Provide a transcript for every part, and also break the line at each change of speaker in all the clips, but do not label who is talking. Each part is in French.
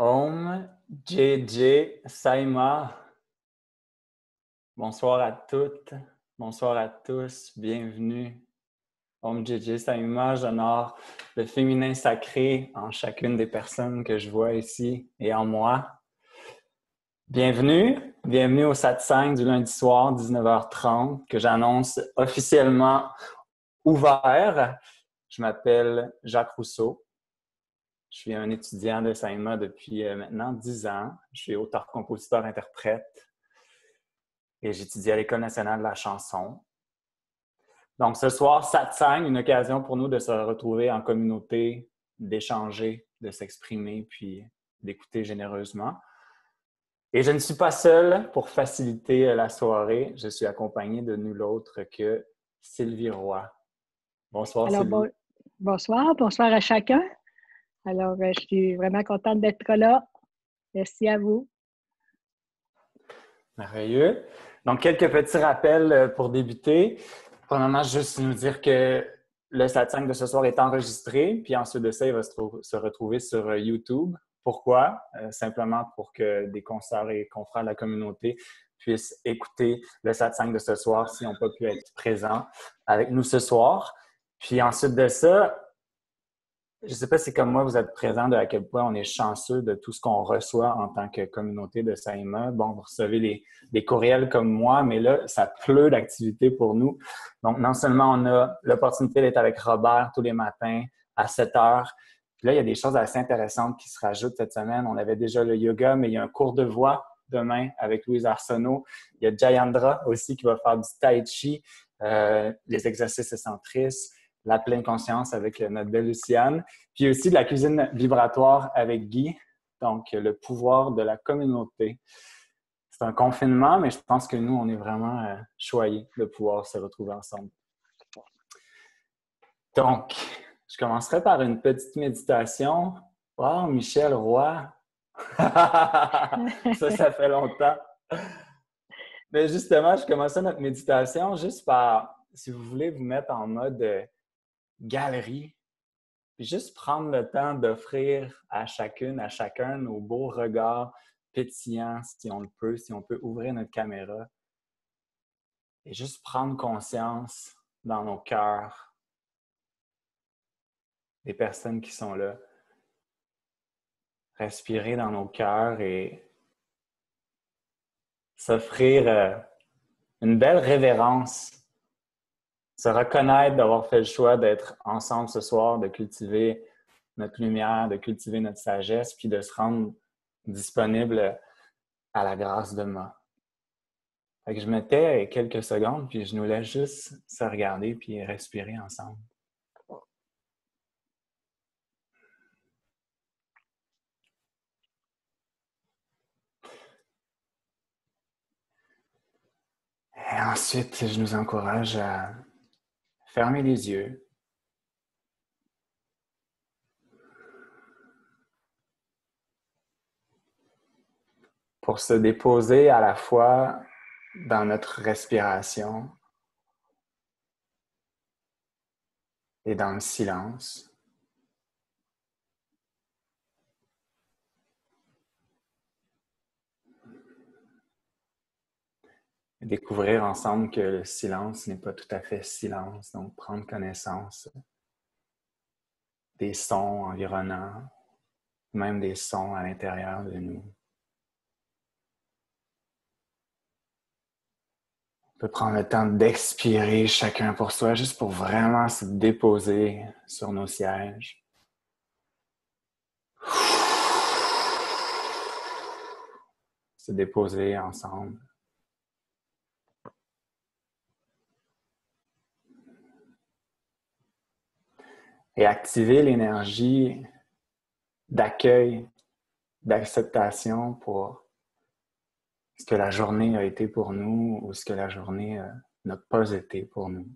Om JJ Saima. Bonsoir à toutes, bonsoir à tous, bienvenue. Om JJ Saima, j'honore le féminin sacré en chacune des personnes que je vois ici et en moi. Bienvenue au satsang du lundi soir, 19h30, que j'annonce officiellement ouvert. Je m'appelle Jacques Rousseau. Je suis un étudiant de Saima depuis maintenant 10 ans. Je suis auteur, compositeur, interprète et j'étudie à l'École nationale de la chanson. Donc ce soir, satsang, une occasion pour nous de se retrouver en communauté, d'échanger, de s'exprimer, puis d'écouter généreusement. Et je ne suis pas seul pour faciliter la soirée. Je suis accompagné de nul autre que Sylvie Roy. Bonsoir,
Alors,
Sylvie.
bonsoir à chacun. Alors, je suis vraiment contente d'être là. Merci à vous.
Merveilleux. Donc, quelques petits rappels pour débuter. Premièrement, juste nous dire que le satsang de ce soir est enregistré, puis ensuite de ça, il va se retrouver sur YouTube. Pourquoi? Simplement pour que des consoeurs et confrères de la communauté puissent écouter le satsang de ce soir s'ils n'ont pas pu être présents avec nous ce soir. Puis ensuite de ça, je ne sais pas si comme moi, vous êtes présent de à quel point on est chanceux de tout ce qu'on reçoit en tant que communauté de Saima. Bon, vous recevez des courriels comme moi, mais là, ça pleut d'activités pour nous. Donc, non seulement on a l'opportunité d'être avec Robert tous les matins à 7 heures, puis là, il y a des choses assez intéressantes qui se rajoutent cette semaine. On avait déjà le yoga, mais il y a un cours de voix demain avec Louise Arsenault. Il y a Jayandra aussi qui va faire du tai chi, les exercices centristes, la pleine conscience avec notre belle Luciane, puis aussi de la cuisine vibratoire avec Guy, donc le pouvoir de la communauté. C'est un confinement, mais je pense que nous, on est vraiment choyés de pouvoir se retrouver ensemble. Donc, je commencerai par une petite méditation. Wow, Michel Roy! Ça fait longtemps. Mais justement, je commençais notre méditation juste par, si vous voulez vous mettre en mode galerie, puis juste prendre le temps d'offrir à chacune, à chacun nos beaux regards pétillants, si on le peut, si on peut ouvrir notre caméra. Et juste prendre conscience dans nos cœurs des personnes qui sont là. Respirer dans nos cœurs et s'offrir une belle révérence. Se reconnaître d'avoir fait le choix d'être ensemble ce soir, de cultiver notre lumière, de cultiver notre sagesse, puis de se rendre disponible à la grâce de moi. Fait que je me tais quelques secondes, puis je nous laisse juste se regarder puis respirer ensemble. Et ensuite, je nous encourage à fermer les yeux. Pour se déposer à la fois dans notre respiration et dans le silence. Et découvrir ensemble que le silence n'est pas tout à fait silence, donc prendre connaissance des sons environnants, même des sons à l'intérieur de nous. On peut prendre le temps d'expirer chacun pour soi, juste pour vraiment se déposer sur nos sièges. Se déposer ensemble. Et activer l'énergie d'accueil, d'acceptation pour ce que la journée a été pour nous ou ce que la journée n'a pas été pour nous.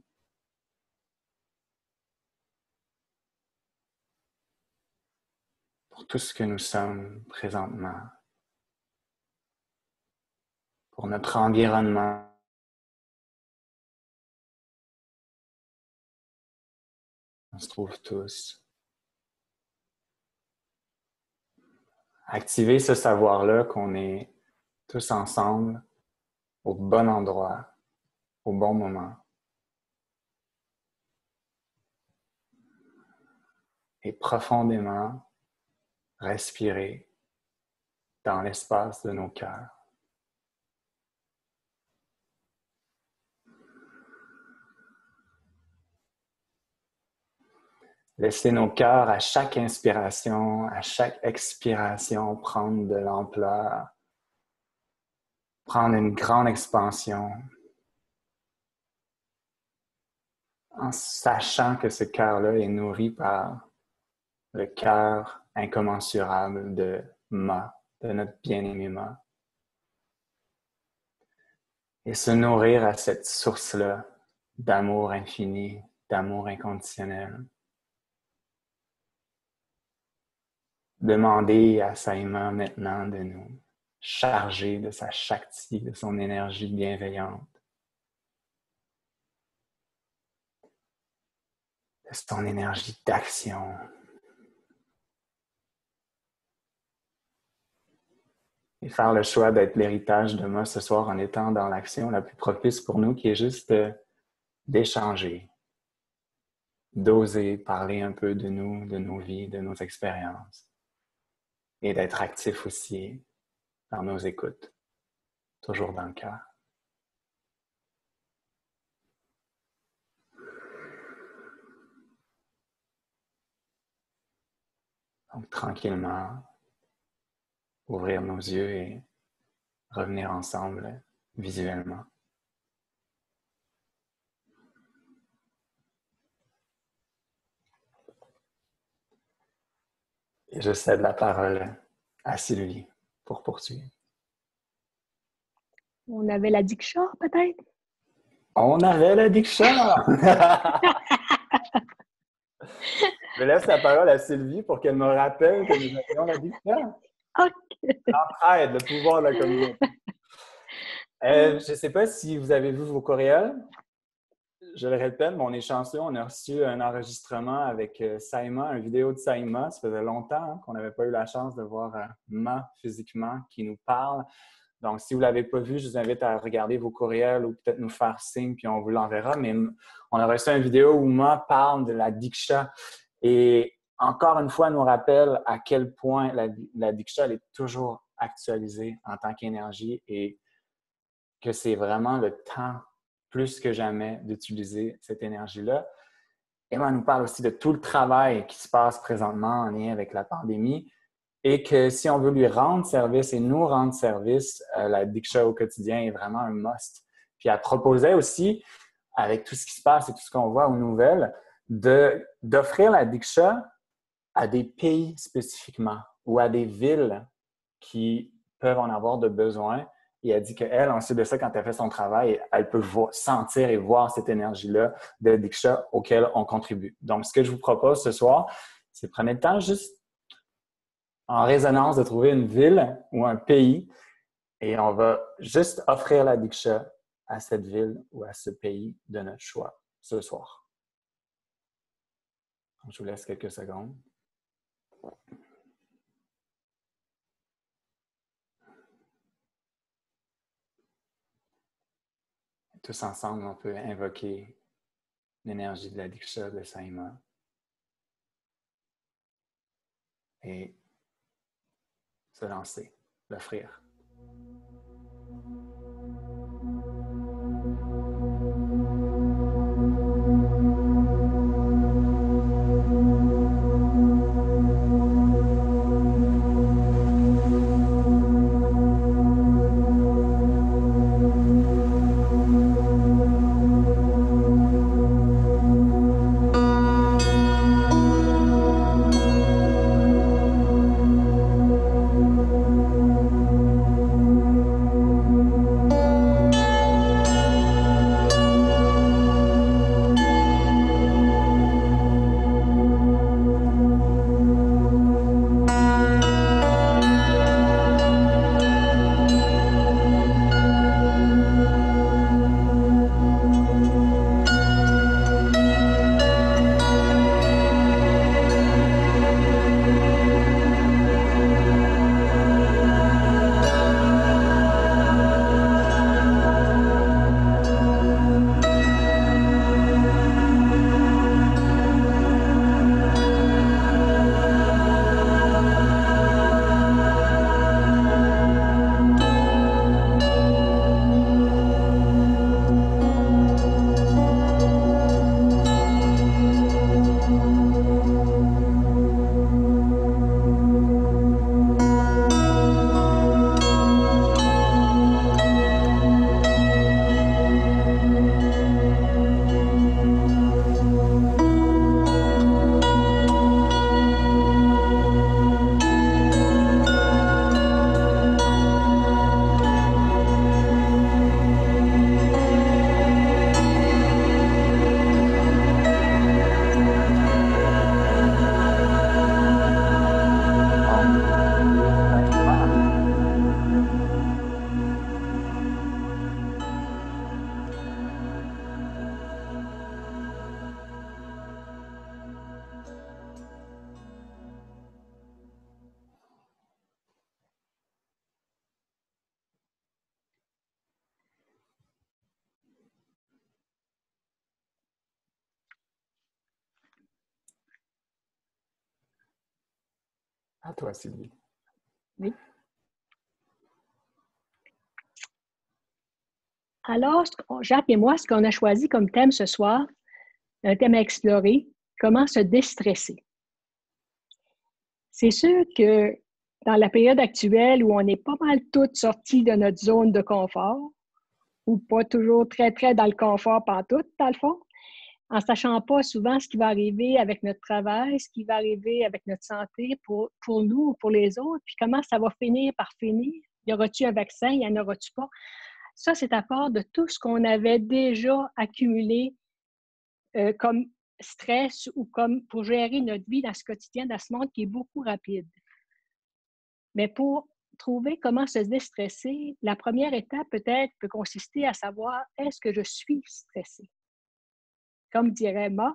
Pour tout ce que nous sommes présentement. Pour notre environnement. On se trouve tous. activer ce savoir-là qu'on est tous ensemble au bon endroit, au bon moment. Et profondément respirer dans l'espace de nos cœurs. Laissez nos cœurs à chaque inspiration, à chaque expiration prendre de l'ampleur, prendre une grande expansion, en sachant que ce cœur-là est nourri par le cœur incommensurable de Ma, de notre bien-aimé Ma. Et se nourrir à cette source-là d'amour infini, d'amour inconditionnel. Demander à Saïma maintenant de nous charger de sa Shakti, de son énergie bienveillante, de son énergie d'action. Et faire le choix d'être l'héritage de moi ce soir en étant dans l'action la plus propice pour nous, qui est juste d'échanger, d'oser parler un peu de nous, de nos vies, de nos expériences. Et d'être actif aussi dans nos écoutes, toujours dans le cœur. Donc, tranquillement, ouvrir nos yeux et revenir ensemble visuellement. Et je cède la parole à Sylvie pour poursuivre.
On avait la Diksha, peut-être?
On avait la Diksha! Je laisse la parole à Sylvie pour qu'elle me rappelle que nous avions la Diksha.
OK.
L'entraide, le pouvoir de la communauté. Je ne sais pas si vous avez vu vos courriels. Je le répète, mais on est chanceux. On a reçu un enregistrement avec Saïma, une vidéo de Saïma. Ça faisait longtemps qu'on n'avait pas eu la chance de voir Ma physiquement qui nous parle. Donc, si vous ne l'avez pas vu, je vous invite à regarder vos courriels ou peut-être nous faire signe, puis on vous l'enverra. Mais on a reçu une vidéo où Ma parle de la Diksha. Et encore une fois, nous rappelle à quel point la Diksha elle est toujours actualisée en tant qu'énergie et que c'est vraiment le temps, plus que jamais, d'utiliser cette énergie-là. Emma nous parle aussi de tout le travail qui se passe présentement en lien avec la pandémie et que si on veut lui rendre service et nous rendre service, la Diksha au quotidien est vraiment un must. Puis elle proposait aussi, avec tout ce qui se passe et tout ce qu'on voit aux nouvelles, d'offrir la Diksha à des pays spécifiquement ou à des villes qui peuvent en avoir de besoin. Et elle dit qu'elle, ensuite de ça, quand elle fait son travail, elle peut sentir et voir cette énergie-là de Diksha auquel on contribue. Donc, ce que je vous propose ce soir, c'est prenez le temps juste en résonance de trouver une ville ou un pays et on va juste offrir la Diksha à cette ville ou à ce pays de notre choix ce soir. Donc, je vous laisse quelques secondes. Tous ensemble, on peut invoquer l'énergie de la Diksha de Saïma et se lancer, l'offrir. À toi, Sylvie.
Oui. Alors, Jacques et moi, ce qu'on a choisi comme thème ce soir, un thème à explorer, comment se déstresser. C'est sûr que dans la période actuelle où on est pas mal toutes sorties de notre zone de confort, ou pas toujours très, très dans le confort pantoute, dans le fond, en ne sachant pas souvent ce qui va arriver avec notre travail, ce qui va arriver avec notre santé pour nous ou pour les autres, puis comment ça va finir par finir. Y aura-t-il un vaccin? Y en aura-t-il pas? Ça, c'est à part de tout ce qu'on avait déjà accumulé comme stress ou comme pour gérer notre vie dans ce quotidien, dans ce monde qui est beaucoup rapide. Mais pour trouver comment se déstresser, la première étape peut-être peut consister à savoir est-ce que je suis stressée? Comme dirait Ma,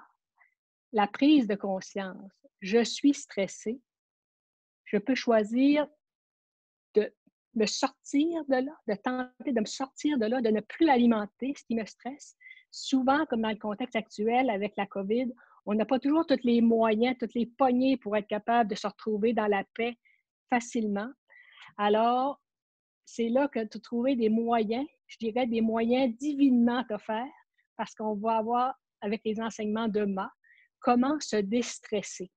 la prise de conscience. Je suis stressée. Je peux choisir de me sortir de là, de tenter de me sortir de là, de ne plus alimenter ce qui me stresse. Souvent, comme dans le contexte actuel avec la COVID, on n'a pas toujours tous les moyens, toutes les poignées pour être capable de se retrouver dans la paix facilement. Alors, c'est là que tu trouves des moyens, je dirais des moyens divinement offerts, parce qu'on va avoir, avec les enseignements de Ma, comment se déstresser.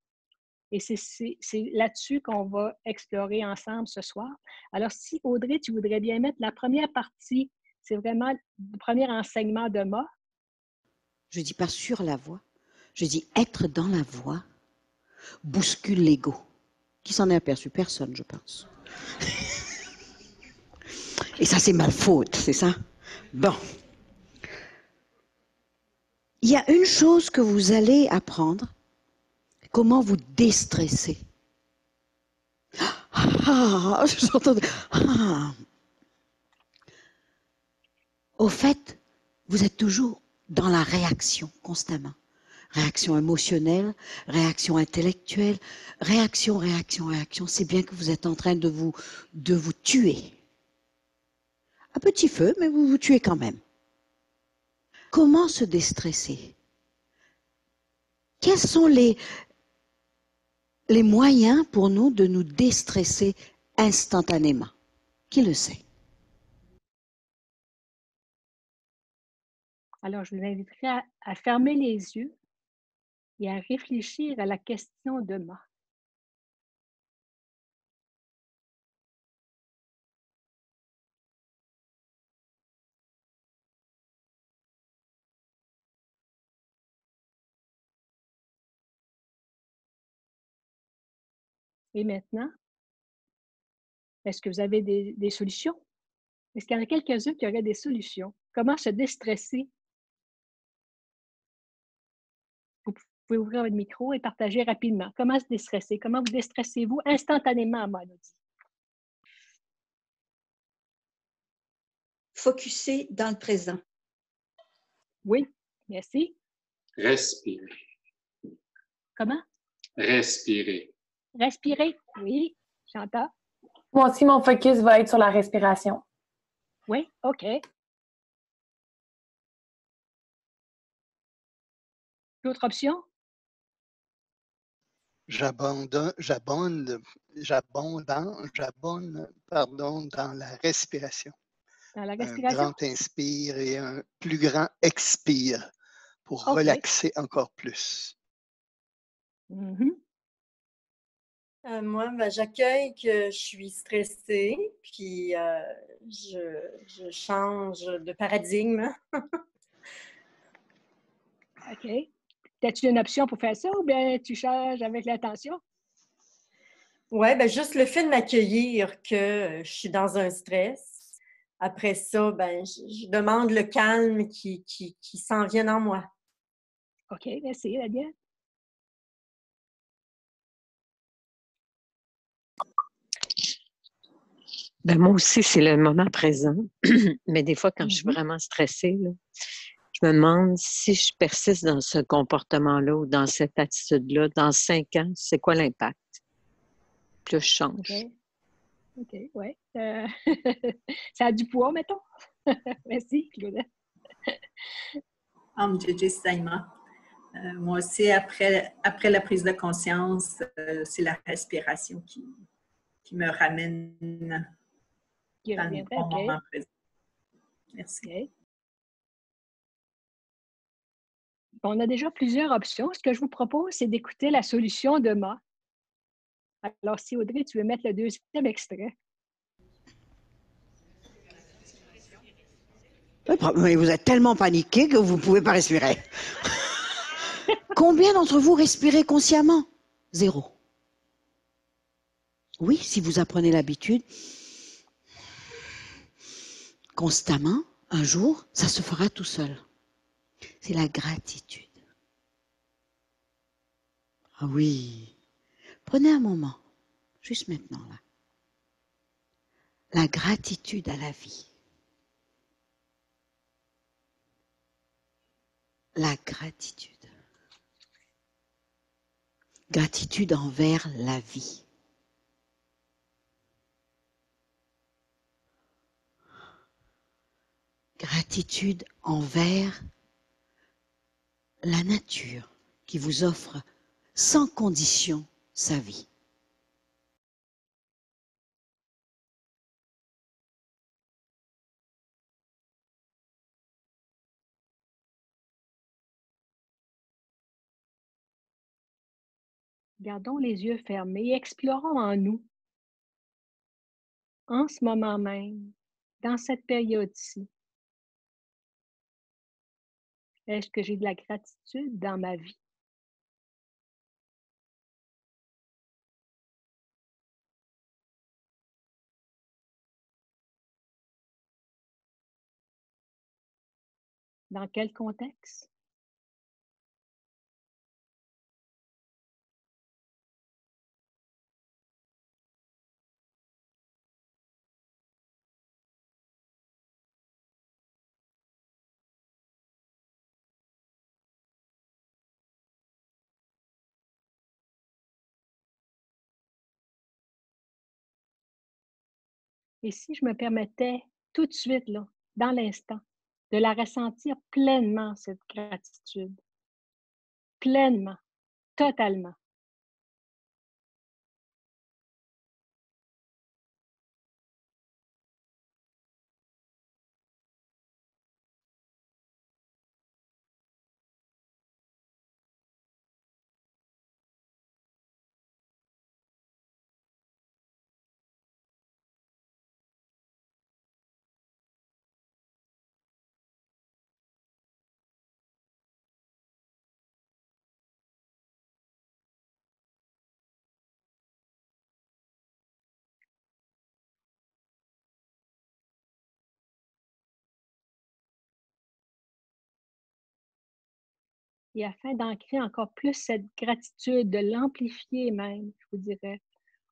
Et c'est là-dessus qu'on va explorer ensemble ce soir. Alors, si Audrey, tu voudrais bien mettre la première partie, c'est vraiment le premier enseignement de Ma.
Je dis pas sur la voie, je dis être dans la voie bouscule l'ego. Qui s'en est aperçu? Personne, je pense. Et ça, c'est ma faute, c'est ça? Bon. Il y a une chose que vous allez apprendre, comment vous déstresser. Ah, j'entends. Ah. Au fait, vous êtes toujours dans la réaction, constamment. Réaction émotionnelle, réaction intellectuelle, réaction. C'est bien que vous êtes en train de vous tuer. À petit feu, mais vous vous tuez quand même. Comment se déstresser? Quels sont les moyens pour nous de nous déstresser instantanément? Qui le sait?
Alors, je vous inviterai à fermer les yeux et à réfléchir à la question de Ma. Et maintenant, est-ce que vous avez des solutions? Est-ce qu'il y en a quelques-uns qui auraient des solutions? Comment se déstresser? Vous pouvez ouvrir votre micro et partager rapidement. Comment se déstresser? Comment vous déstressez-vous instantanément, Mélodie?
Focuser dans le présent.
Oui, merci.
Respirer.
Comment?
Respirer.
Respirer. Oui, j'entends.
Moi aussi, mon focus va être sur la respiration.
Oui, OK. D'autres options?
J'abonde, dans la respiration.
Dans la
Un
respiration?
grand inspire et un plus grand expire pour relaxer encore plus.
Mm-hmm.
Moi, j'accueille que je suis stressée, puis je change de paradigme.
OK. As-tu une option pour faire ça ou bien tu changes avec l'intention?
Oui, juste le fait de m'accueillir que je suis dans un stress. Après ça, je demande le calme qui s'en vient en moi.
OK, merci, Nadia.
Moi aussi, c'est le moment présent. Mais des fois, quand je suis vraiment stressée, là, je me demande si je persiste dans ce comportement-là ou dans cette attitude-là, dans 5 ans, c'est quoi l'impact? Plus je change.
OK, oui. Ça a du poids, mettons. Merci, Claudette.
Mjeje Saima. Moi aussi, après la prise de conscience, c'est la respiration qui me ramène
Qui
dans le
reviendrait,
bon
OK.
moment présent. Merci.
OK. On a déjà plusieurs options. Ce que je vous propose, c'est d'écouter la solution de Ma. Alors, si Audrey, tu veux mettre le deuxième extrait.
Mais vous êtes tellement paniqué que vous ne pouvez pas respirer. Combien d'entre vous respirez consciemment? 0. Oui, si vous apprenez l'habitude, constamment, un jour, ça se fera tout seul. C'est la gratitude. Ah oui. Prenez un moment, juste maintenant là. La gratitude à la vie. La gratitude. Gratitude envers la vie. Gratitude envers la nature qui vous offre sans condition sa vie.
Gardons les yeux fermés et explorons en nous, en ce moment même, dans cette période-ci. Est-ce que j'ai de la gratitude dans ma vie? Dans quel contexte? Et si je me permettais tout de suite, là, dans l'instant, de la ressentir pleinement, cette gratitude, pleinement, totalement. Et afin d'ancrer encore plus cette gratitude, de l'amplifier même, je vous dirais,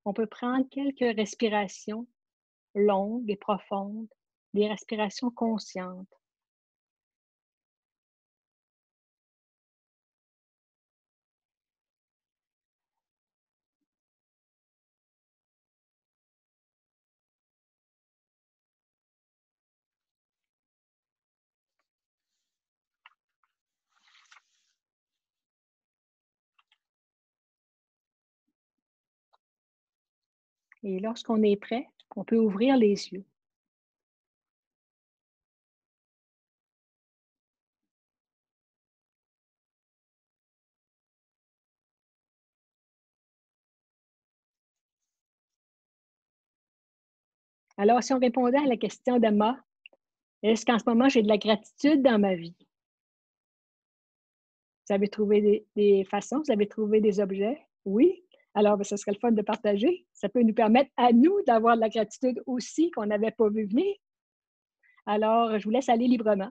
on peut prendre quelques respirations longues et profondes, des respirations conscientes. Et lorsqu'on est prêt, on peut ouvrir les yeux. Alors, si on répondait à la question d'Emma, est-ce qu'en ce moment, j'ai de la gratitude dans ma vie? Vous avez trouvé des façons, vous avez trouvé des objets? Oui? Alors, ce serait le fun de partager. Ça peut nous permettre à nous d'avoir de la gratitude aussi qu'on n'avait pas vu venir. Alors, je vous laisse aller librement.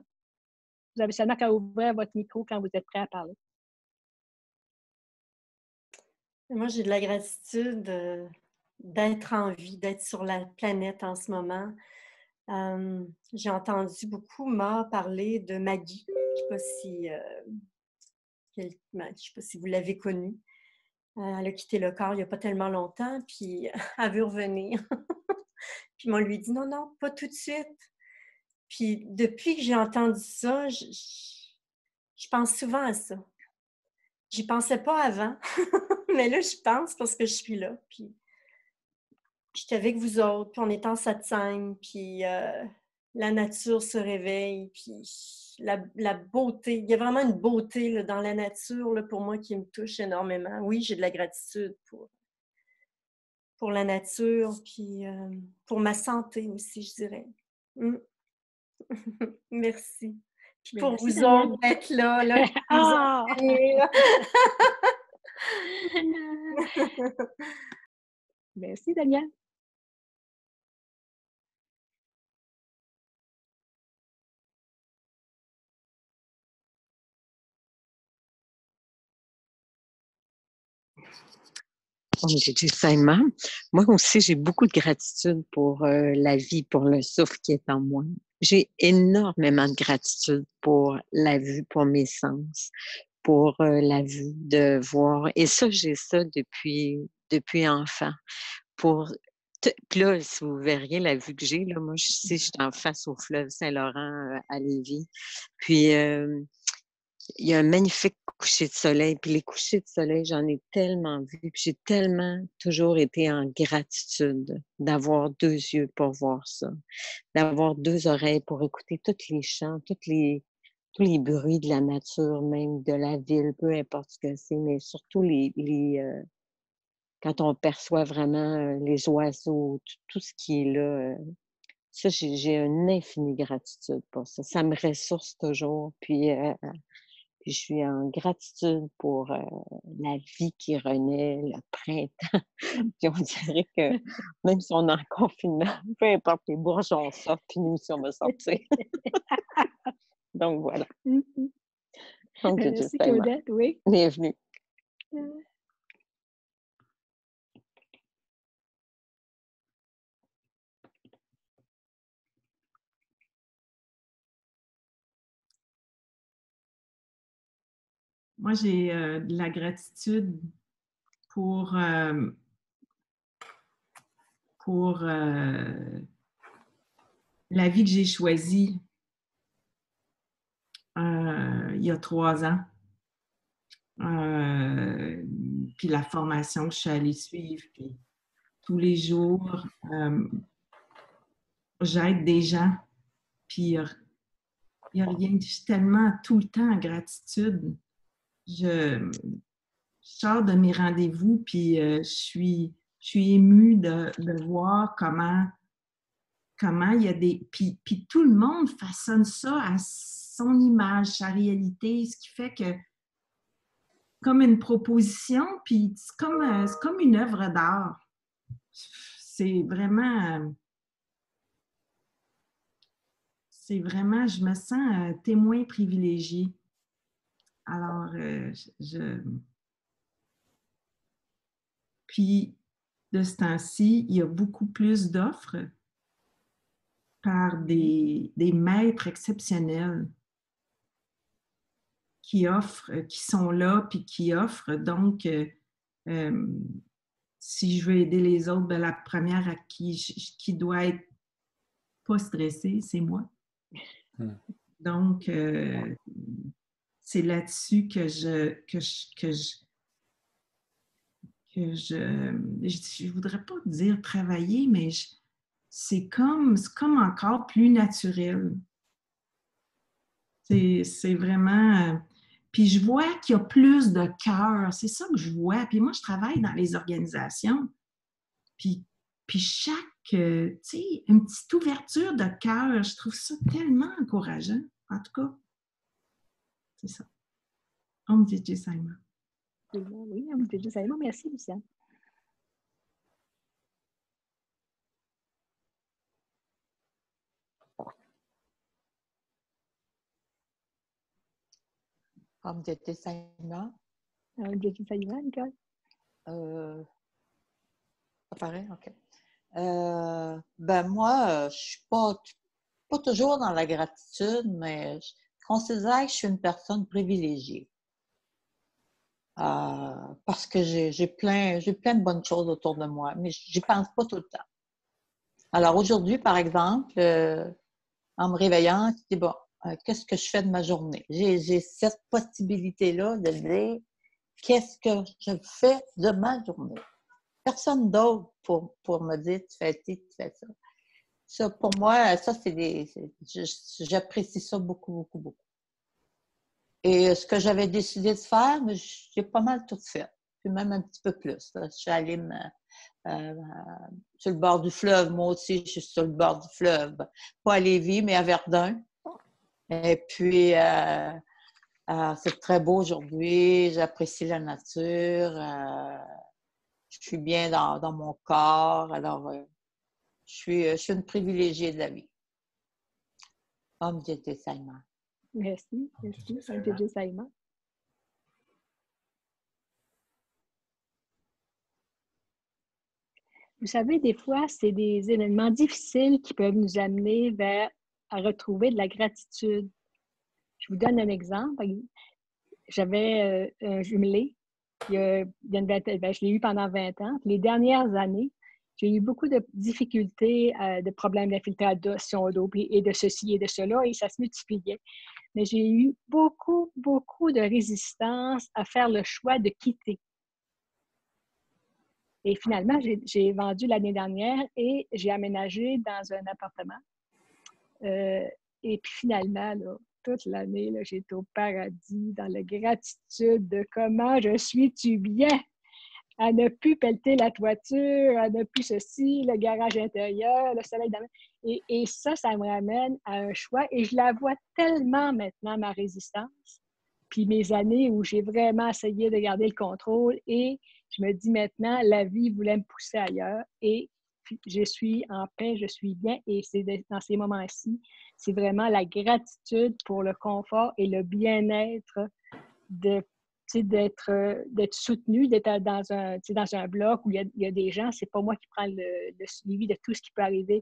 Vous avez seulement qu'à ouvrir votre micro quand vous êtes prêt à parler.
Moi, j'ai de la gratitude d'être en vie, d'être sur la planète en ce moment. J'ai entendu beaucoup Ma parler de Maggie. Je ne sais pas si vous l'avez connue. Elle a quitté le corps il n'y a pas tellement longtemps, puis elle veut revenir. Puis on lui dit non, non, pas tout de suite. Puis depuis que j'ai entendu ça, je pense souvent à ça. J'y pensais pas avant, mais là, je pense parce que je suis là. Puis j'étais avec vous autres, puis on est en satsang, puis la nature se réveille, puis la beauté. Il y a vraiment une beauté là, dans la nature là, pour moi qui me touche énormément. Oui, j'ai de la gratitude pour la nature, puis pour ma santé aussi, je dirais. Mm. Merci. Puis pour
Merci,
vous
Danielle.
autres d'être là qui nous
Ah!
inspirent.
Merci, Danielle.
Oh, j'ai dit Saïma. Moi aussi, j'ai beaucoup de gratitude pour la vie, pour le souffle qui est en moi. J'ai énormément de gratitude pour la vue, pour mes sens, pour la vue de voir. Et ça, j'ai ça depuis enfant. Puis là, si vous verriez la vue que j'ai, là, moi, je suis en face au fleuve Saint-Laurent à Lévis. Puis, il y a un magnifique coucher de soleil. Puis les couchers de soleil, j'en ai tellement vu. Puis j'ai tellement toujours été en gratitude d'avoir 2 yeux pour voir ça, d'avoir 2 oreilles pour écouter tous les chants, tous les bruits de la nature, même de la ville, peu importe ce que c'est, mais surtout quand on perçoit vraiment les oiseaux, tout ce qui est là. Ça, j'ai une infinie gratitude pour ça. Ça me ressource toujours. Puis je suis en gratitude pour la vie qui renaît, le printemps. Puis on dirait que même si on est en confinement, peu importe, les bourgeons sortent, puis nous aussi, on va sortir. Donc voilà. Donc,
Merci, Claudette, oui.
Bienvenue.
Moi, j'ai de la gratitude pour la vie que j'ai choisie il y a 3 ans. Puis la formation que je suis allée suivre. Puis tous les jours, j'aide des gens. Puis il n'y a rien. Je suis tellement tout le temps en gratitude. Je sors de mes rendez-vous, puis je suis émue de voir comment il y a des... Puis tout le monde façonne ça à son image, sa réalité, ce qui fait que comme une proposition, puis c'est comme une œuvre d'art. C'est vraiment, je me sens témoin privilégié. Alors, puis, de ce temps-ci, il y a beaucoup plus d'offres par des maîtres exceptionnels qui sont là, puis qui offrent. Donc, si je veux aider les autres, ben la première à qui doit être pas stressée, c'est moi. Donc, c'est là-dessus que je voudrais pas dire travailler, mais c'est comme encore plus naturel. C'est vraiment... Puis je vois qu'il y a plus de cœur. C'est ça que je vois. Puis moi, je travaille dans les organisations. Puis chaque, tu sais, une petite ouverture de cœur, je trouve ça tellement encourageant. En tout cas, c'est ça. Om Didi Saïma.
Oui, Om Didi Saïma. Merci, Luciane.
Om Didi Saïma.
Om Didi Saïma, Nicole.
Ça paraît, OK. Ben moi, je suis pas toujours dans la gratitude, mais je considère que je suis une personne privilégiée. Parce que j'ai plein de bonnes choses autour de moi, mais j'y pense pas tout le temps. Alors aujourd'hui, par exemple, en me réveillant, je dis bon, qu'est-ce que je fais de ma journée? J'ai cette possibilité-là de dire, qu'est-ce que je fais de ma journée. Personne d'autre pour me dire tu fais ci, tu fais ça. Ça, pour moi, ça, j'apprécie ça beaucoup, beaucoup, beaucoup. Et ce que j'avais décidé de faire, j'ai pas mal tout fait. Puis même un petit peu plus. Là. Je suis allée sur le bord du fleuve. Moi aussi, je suis sur le bord du fleuve. Pas à Lévis, mais à Verdun. Et puis, c'est très beau aujourd'hui. J'apprécie la nature. Je suis bien dans mon corps. Alors, je suis une privilégiée de la vie. Om Jete Saima.
Merci. Om Jete Saima. Vous savez, des fois, c'est des événements difficiles qui peuvent nous amener à retrouver de la gratitude. Je vous donne un exemple. J'avais un jumelé. Je l'ai eu pendant 20 ans. Les dernières années, j'ai eu beaucoup de difficultés, de problèmes d'infiltration d'eau et de ceci et de cela, et ça se multipliait. Mais j'ai eu beaucoup, beaucoup de résistance à faire le choix de quitter. Et finalement, j'ai vendu l'année dernière et j'ai aménagé dans un appartement. Et puis finalement, là, toute l'année, j'étais au paradis, dans la gratitude de comment je suis-tu bien à ne plus pelleter la toiture, à ne plus ceci, le garage intérieur, le soleil dans et ça me ramène à un choix. Et je la vois tellement maintenant, ma résistance, puis mes années où j'ai vraiment essayé de garder le contrôle et je me dis maintenant, la vie voulait me pousser ailleurs et je suis en paix, je suis bien et c'est dans ces moments-ci, c'est vraiment la gratitude pour le confort et le bien-être d'être soutenu, d'être dans un bloc où il y a des gens, c'est pas moi qui prends le suivi de tout ce qui peut arriver.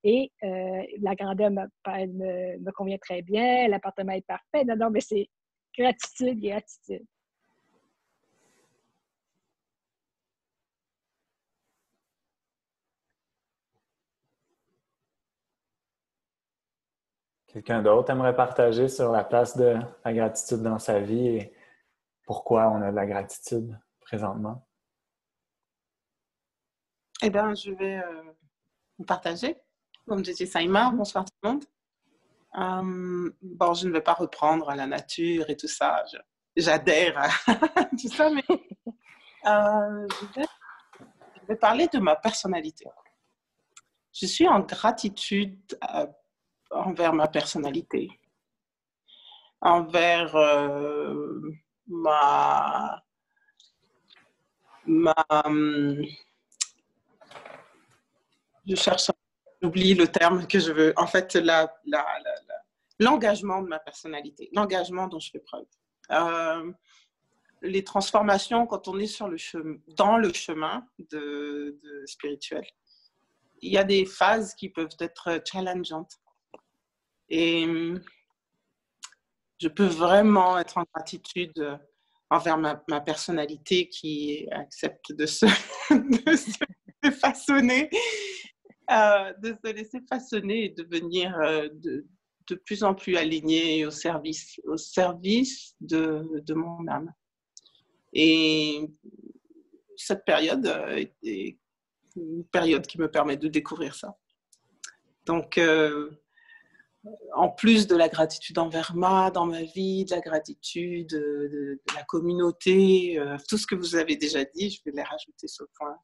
Et la grandeur me convient très bien, l'appartement est parfait. Non, mais c'est gratitude, gratitude.
Quelqu'un d'autre aimerait partager sur la place de la gratitude dans sa vie et pourquoi on a de la gratitude présentement?
Eh bien, je vais vous partager. Comme je dis, Saïma, bonsoir tout le monde. Bon, je ne vais pas reprendre la nature et tout ça. J'adhère à tout ça, mais je vais parler de ma personnalité. Je suis en gratitude envers ma personnalité, envers je cherche, j'oublie le terme que je veux. En fait, l'engagement de ma personnalité, l'engagement dont je fais preuve. Les transformations, quand on est dans le chemin de spirituel, il y a des phases qui peuvent être challengeantes. Et je peux vraiment être en gratitude envers ma personnalité qui accepte de se façonner, de se laisser façonner et devenir de plus en plus alignée au service de mon âme. Et cette période est une période qui me permet de découvrir ça. Donc, en plus de la gratitude envers dans ma vie, de la gratitude de la communauté, tout ce que vous avez déjà dit, je vais les rajouter ce point.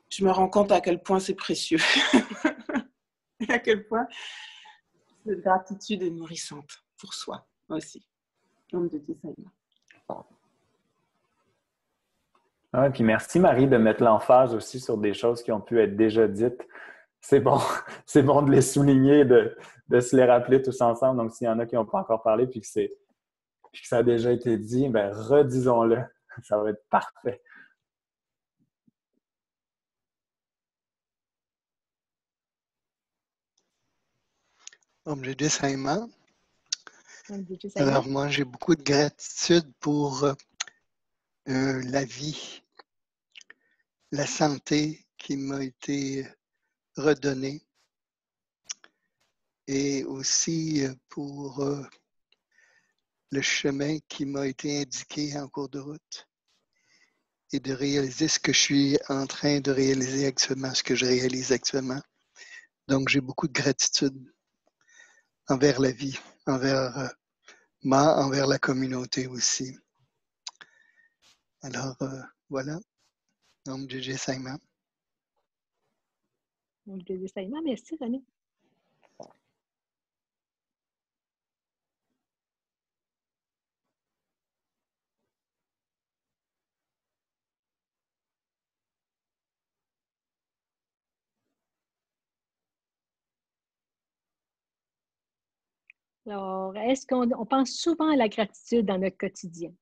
Je me rends compte à quel point c'est précieux. Et à quel point cette gratitude est nourrissante pour soi aussi. Om Jete Saima.
Ah, puis merci Marie de mettre l'emphase aussi sur des choses qui ont pu être déjà dites. C'est bon de les souligner, de se les rappeler tous ensemble. Donc, s'il y en a qui n'ont pas encore parlé puis que ça a déjà été dit, ben redisons-le. Ça va être parfait.
Om Jete Saima. Alors, moi, j'ai beaucoup de gratitude pour la vie, la santé qui m'a été redonnée et aussi pour le chemin qui m'a été indiqué en cours de route et de réaliser ce que je suis en train de réaliser actuellement, ce que je réalise actuellement. Donc, j'ai beaucoup de gratitude envers la vie, envers moi, envers la communauté aussi. Alors, voilà. Donc, J.J. Simon.
Donc, J.J. Simon, merci, René. Alors, est-ce qu'on pense souvent à la gratitude dans notre quotidien?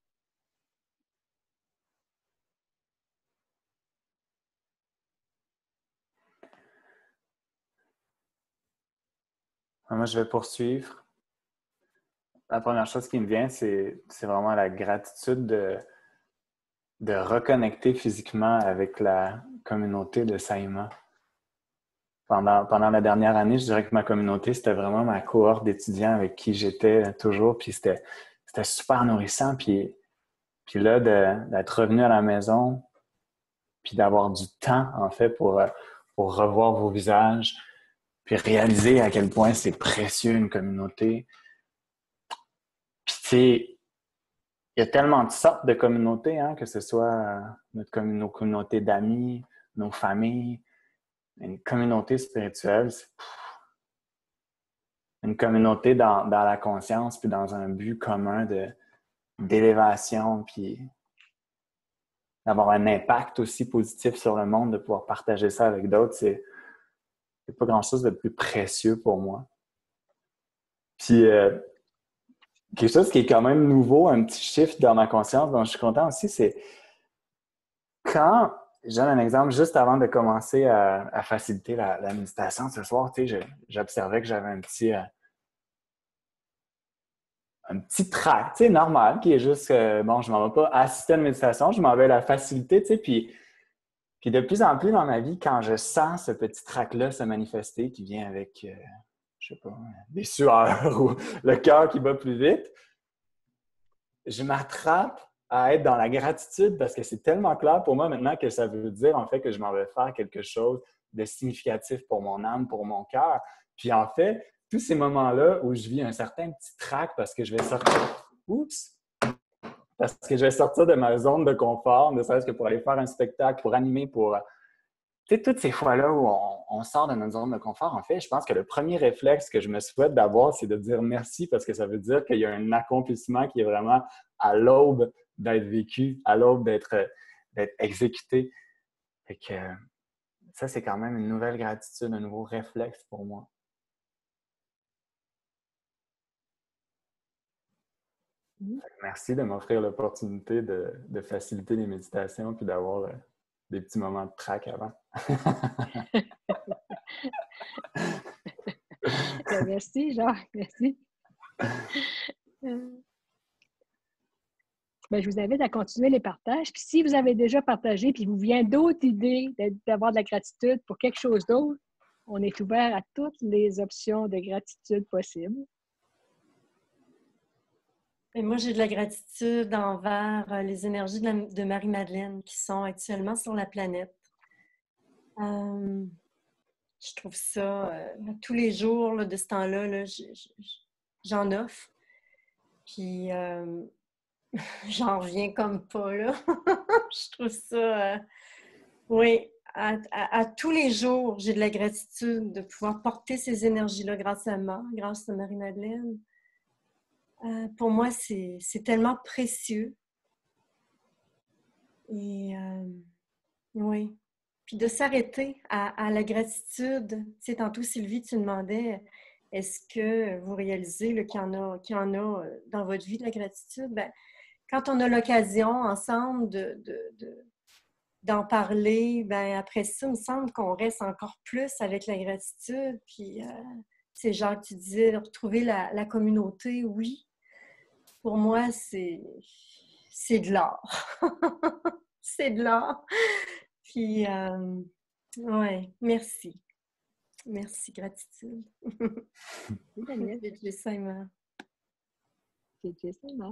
Moi, je vais poursuivre. La première chose qui me vient, c'est vraiment la gratitude de reconnecter physiquement avec la communauté de Saïma. Pendant la dernière année, je dirais que ma communauté, c'était vraiment ma cohorte d'étudiants avec qui j'étais toujours, puis c'était super nourrissant. Puis là, d'être revenu à la maison, puis d'avoir du temps, en fait, pour revoir vos visages, puis réaliser à quel point c'est précieux une communauté. Puis tu sais, il y a tellement de sortes de communautés, hein, que ce soit nos communautés d'amis, nos familles, une communauté spirituelle, c'est une communauté dans la conscience, puis dans un but commun d'élévation, puis d'avoir un impact aussi positif sur le monde, de pouvoir partager ça avec d'autres, c'est pas grand-chose de plus précieux pour moi. Puis, quelque chose qui est quand même nouveau, un petit shift dans ma conscience dont je suis content aussi, c'est quand, je donne un exemple, juste avant de commencer à faciliter la méditation ce soir, tu sais, j'observais que j'avais un petit tract, tu sais, normal, qui est juste, bon, je m'en vais pas assister à une méditation, je m'en vais la faciliter, tu sais, puis de plus en plus dans ma vie, quand je sens ce petit tract-là se manifester, qui vient avec, je sais pas, des sueurs ou le cœur qui bat plus vite, je m'attrape à être dans la gratitude parce que c'est tellement clair pour moi maintenant que ça veut dire en fait que je m'en vais faire quelque chose de significatif pour mon âme, pour mon cœur. Puis en fait, tous ces moments-là où je vis un certain petit trac parce que je vais sortir... Oups! Parce que je vais sortir de ma zone de confort, ne serait-ce que pour aller faire un spectacle, pour animer, pour... Tu sais, toutes ces fois-là où on sort de notre zone de confort, en fait, je pense que le premier réflexe que je me souhaite d'avoir, c'est de dire merci parce que ça veut dire qu'il y a un accomplissement qui est vraiment à l'aube d'être vécu, à l'aube d'être exécuté. Fait que ça, c'est quand même une nouvelle gratitude, un nouveau réflexe pour moi. Merci de m'offrir l'opportunité de faciliter les méditations puis d'avoir des petits moments de trac avant.
Merci, Jacques. Merci. Ben, je vous invite à continuer les partages. Puis si vous avez déjà partagé, puis il vous vient d'autres idées d'avoir de la gratitude pour quelque chose d'autre, on est ouvert à toutes les options de gratitude possibles.
Et moi, j'ai de la gratitude envers les énergies de Marie-Madeleine qui sont actuellement sur la planète. Je trouve ça, tous les jours là, de ce temps-là, là, j'en offre. Puis, j'en reviens comme pas, là. Je trouve ça... oui, à tous les jours, j'ai de la gratitude de pouvoir porter ces énergies-là grâce à moi, grâce à Marie-Madeleine. Pour moi, c'est tellement précieux. Et oui. Puis de s'arrêter à la gratitude. Tu sais, tantôt, Sylvie, tu demandais, est-ce que vous réalisez qu'il y en a dans votre vie de la gratitude? Bien, quand on a l'occasion ensemble d'en parler, bien, après ça, il me semble qu'on reste encore plus avec la gratitude. Puis, c'est genre, tu disais, retrouver la communauté, oui. Pour moi, c'est de l'art. C'est de l'art. Puis, ouais, merci. Merci, gratitude.
Daniel.
J.J. Simon.
JJ Saima.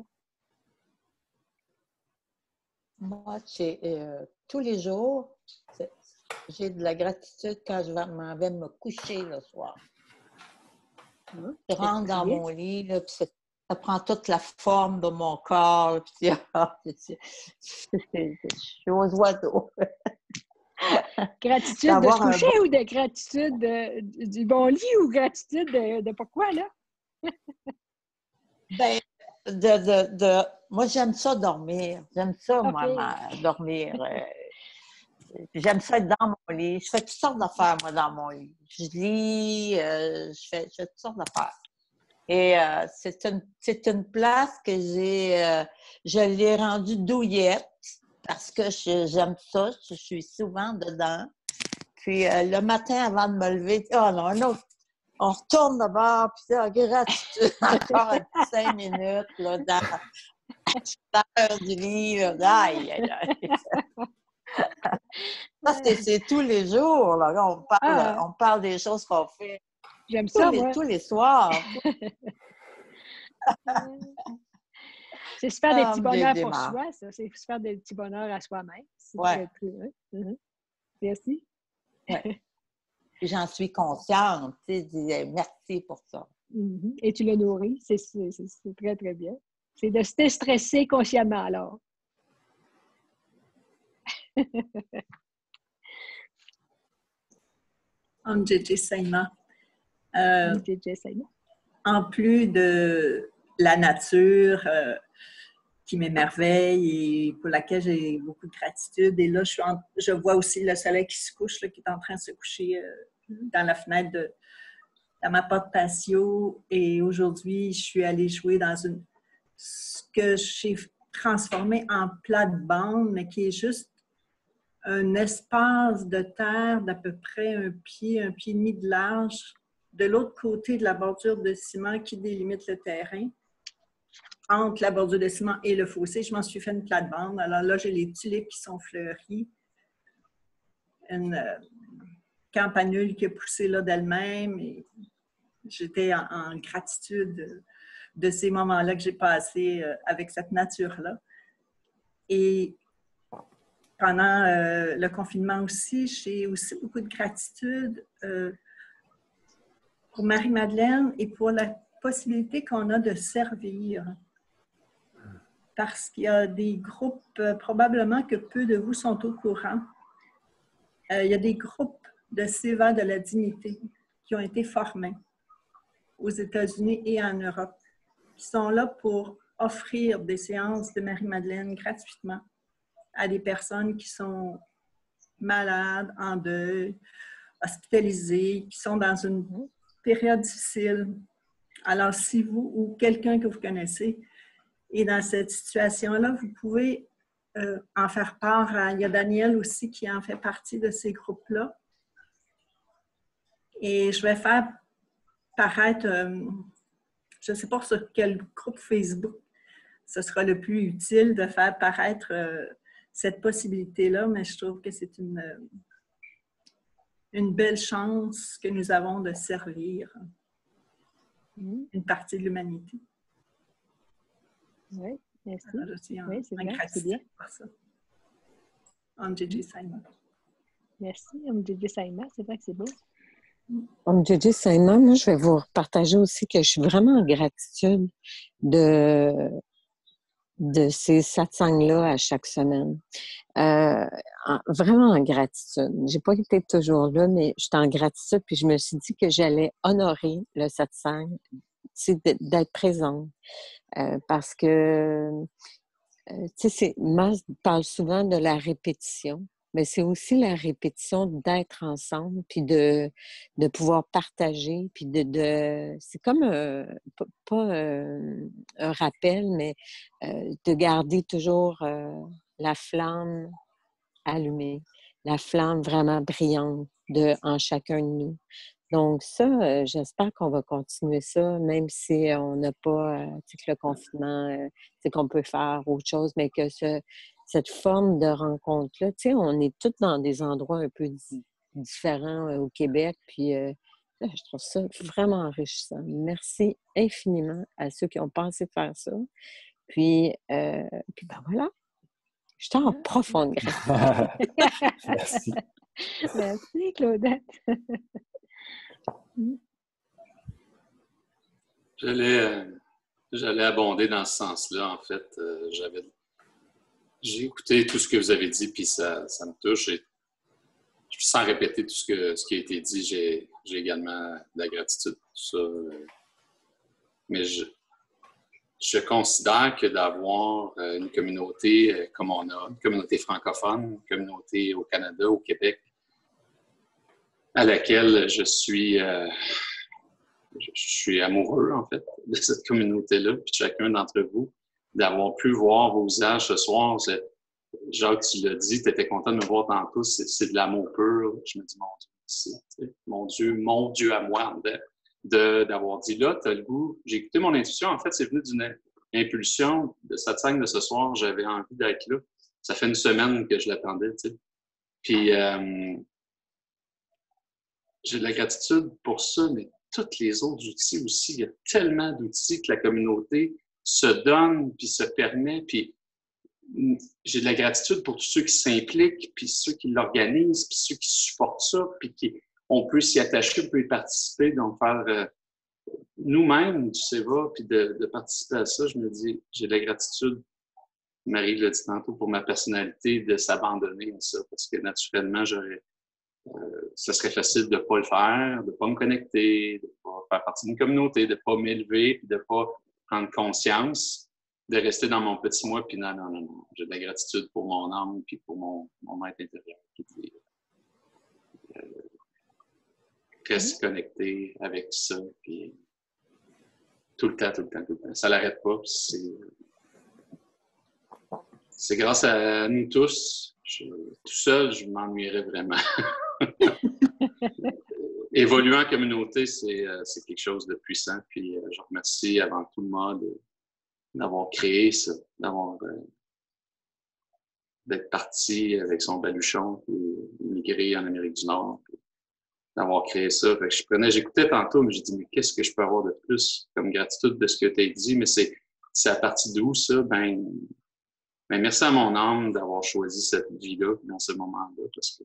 Moi, tous les jours, j'ai de la gratitude quand je m'en vais me coucher le soir. Je rentre dans mon lit, là, puis ça prend toute la forme de mon corps. Puis, je suis aux oiseaux.
Gratitude de se coucher ou de gratitude du bon lit ou gratitude de pourquoi, là?
Ben, moi, j'aime ça dormir. J'aime ça, moi, dormir. J'aime ça être dans mon lit. Je fais toutes sortes d'affaires, moi, dans mon lit. Je lis, je fais toutes sortes d'affaires. Et c'est une place que je l'ai rendue douillette parce que j'aime ça. Je suis souvent dedans. Puis le matin, avant de me lever, oh non, un autre. On retourne d'abord, puis gratitude, encore un petit 5 minutes, là, dans l'heure du lit, là. Aïe, aïe, aïe. Ça, c'est tous les jours, là. On parle des choses qu'on fait.
J'aime ça, moi.
Tous les soirs.
C'est se faire des petits bonheurs pour soi, ça. C'est se faire des petits bonheurs à soi-même.
Ouais.
Merci.
Ouais. J'en suis consciente. Tu sais, merci pour ça.
Et tu le nourris. C'est très, très bien. C'est de se déstresser consciemment, alors.
JJ Saima.
JJ Saima.
En plus de la nature qui m'émerveille et pour laquelle j'ai beaucoup de gratitude. Et là, je vois aussi le soleil qui se couche, là, qui est en train de se coucher dans la fenêtre dans ma porte patio. Et aujourd'hui, je suis allée jouer dans ce que j'ai transformé en plate-bande, mais qui est juste un espace de terre d'à peu près un pied et demi de large, de l'autre côté de la bordure de ciment qui délimite le terrain. Entre la bordure de ciment et le fossé, je m'en suis fait une plate-bande. Alors là, j'ai les tulipes qui sont fleuries. Une campanule qui a poussé là d'elle-même. Et j'étais en gratitude de ces moments-là que j'ai passés avec cette nature-là. Et pendant le confinement aussi, j'ai aussi beaucoup de gratitude pour Marie-Madeleine et pour la possibilité qu'on a de servir. Parce qu'il y a des groupes, probablement que peu de vous sont au courant. Il y a des groupes de Seva de la dignité qui ont été formés aux États-Unis et en Europe, qui sont là pour offrir des séances de Marie-Madeleine gratuitement à des personnes qui sont malades, en deuil, hospitalisées, qui sont dans une période difficile. Alors, si vous ou quelqu'un que vous connaissez est dans cette situation-là, vous pouvez en faire part. Il y a Daniel aussi qui en fait partie de ces groupes-là. Et je vais faire paraître, je ne sais pas sur quel groupe Facebook ce sera le plus utile de faire paraître cette possibilité-là, mais je trouve que c'est une belle chance que nous avons de servir une partie de l'humanité.
Oui, merci.
Alors, je suis
oui, c'est bien.
Pour ça. JJ Saima.
Merci, JJ Saima. C'est vrai que c'est beau.
JJ Saima, moi, je vais vous partager aussi que je suis vraiment en gratitude de ces satsangs-là à chaque semaine. Vraiment en gratitude. J'ai pas été toujours là, mais j'étais en gratitude, puis je me suis dit que j'allais honorer le satsang, d'être présente. Parce que, tu sais, moi, je parle souvent de la répétition, mais c'est aussi la répétition d'être ensemble, puis de pouvoir partager, puis c'est comme pas un rappel, mais de garder toujours la flamme allumée, la flamme vraiment brillante en chacun de nous. Donc ça, j'espère qu'on va continuer ça, même si on n'a pas, tu sais, que le confinement, c'est qu'on peut faire autre chose, mais que cette forme de rencontre-là, tu sais, on est tous dans des endroits un peu différents au Québec, puis Je trouve ça vraiment enrichissant. Merci infiniment à ceux qui ont pensé faire ça. Puis ben voilà, je suis en profonde gratitude.
Merci.
Merci, Claudette.
J'allais abonder dans ce sens-là, en fait. J'ai écouté tout ce que vous avez dit, puis ça me touche. Et sans répéter tout ce qui a été dit, j'ai également de la gratitude pour tout ça. Mais je considère que d'avoir une communauté comme on a, une communauté francophone, une communauté au Canada, au Québec, à laquelle je suis amoureux, en fait, de cette communauté-là, puis de chacun d'entre vous, d'avoir pu voir vos visages ce soir. Jacques, tu l'as dit, tu étais content de me voir tantôt, c'est de l'amour pur. Je me dis, mon Dieu à moi, d'avoir dit là, tu as le goût. J'ai écouté mon intuition, en fait, c'est venu d'une impulsion de cette scène de ce soir, j'avais envie d'être là. Ça fait une semaine que je l'attendais, tu sais. Puis, j'ai de la gratitude pour ça, mais tous les autres outils aussi. Il y a tellement d'outils que la communauté se donne, puis se permet, puis j'ai de la gratitude pour tous ceux qui s'impliquent, puis ceux qui l'organisent, puis ceux qui supportent ça, puis on peut s'y attacher, on peut y participer, donc faire nous-mêmes du SEVA, puis de participer à ça. Je me dis, j'ai de la gratitude, Marie l'a dit tantôt, pour ma personnalité, de s'abandonner à ça, parce que naturellement, ça serait facile de ne pas le faire, de ne pas me connecter, de ne pas faire partie d'une communauté, de ne pas m'élever, puis de ne pas prendre conscience, de rester dans mon petit moi, puis non. J'ai de la gratitude pour mon âme, puis pour mon être intérieur, qui reste connecté avec ça, puis tout le temps. Ça l'arrête pas, puis c'est grâce à nous tous. Tout seul, je m'ennuierais vraiment. Évoluer en communauté, c'est quelque chose de puissant. Puis je remercie avant tout le monde d'avoir créé ça, d'être parti avec son baluchon, puis émigrer en Amérique du Nord, puis d'avoir créé ça. Fait que j'écoutais tantôt, mais j'ai dit, mais qu'est-ce que je peux avoir de plus comme gratitude de ce que tu as dit? Mais c'est à partir d'où ça? Ben, merci à mon âme d'avoir choisi cette vie-là dans ce moment-là, parce que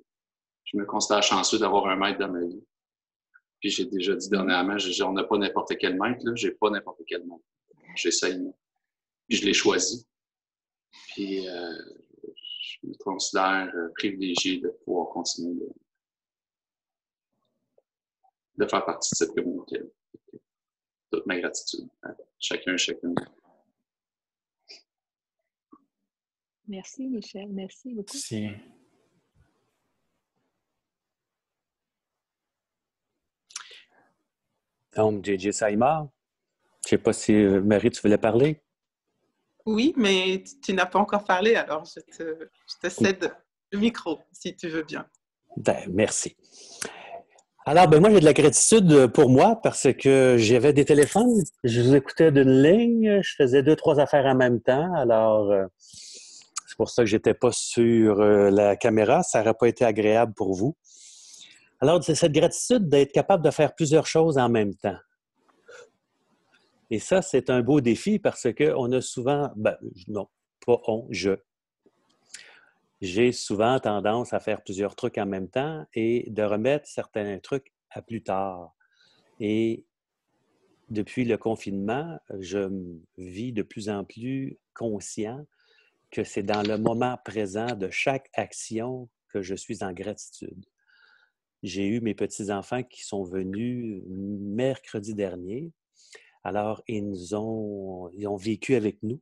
je me considère chanceux d'avoir un maître dans ma vie. Puis j'ai déjà dit dernièrement, on n'a pas n'importe quel maître, là. J'ai pas n'importe quel maître. J'essaye, moi. Puis je l'ai choisi. Puis je me considère privilégié de pouvoir continuer de faire partie de cette communauté-là. Toute ma gratitude à chacune.
Merci, Michel. Merci beaucoup.
Merci.
Donc, J.J. Saïma, je ne sais pas si Marie, tu voulais parler?
Oui, mais tu n'as pas encore parlé, alors je te cède le micro, si tu veux bien.
Ben, merci. Alors, moi, j'ai de la gratitude pour moi parce que j'avais des téléphones, je vous écoutais d'une ligne, je faisais 2-3 affaires en même temps, alors c'est pour ça que je n'étais pas sur la caméra, ça n'aurait pas été agréable pour vous. Alors, c'est cette gratitude d'être capable de faire plusieurs choses en même temps. Et ça, c'est un beau défi parce qu'on a souvent, non, pas on, j'ai souvent tendance à faire plusieurs trucs en même temps et de remettre certains trucs à plus tard. Et depuis le confinement, je vis de plus en plus conscient que c'est dans le moment présent de chaque action que je suis en gratitude. J'ai eu mes petits-enfants qui sont venus mercredi dernier. Alors, ils ont vécu avec nous.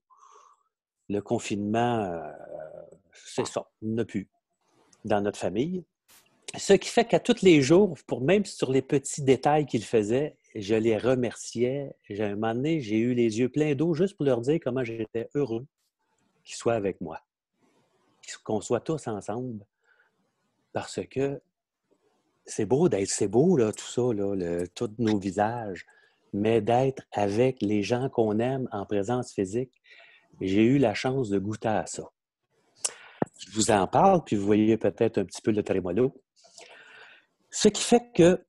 Le confinement, c'est ça, il n'y en a plus dans notre famille. Ce qui fait qu'à tous les jours, même sur les petits détails qu'ils faisaient, je les remerciais. À un moment donné, j'ai eu les yeux pleins d'eau juste pour leur dire comment j'étais heureux qu'ils soient avec moi. Qu'on soit tous ensemble. Parce que c'est beau, là, tout ça, là, tous nos visages. Mais d'être avec les gens qu'on aime en présence physique, j'ai eu la chance de goûter à ça. Je vous en parle, puis vous voyez peut-être un petit peu le trémolo. Ce qui fait que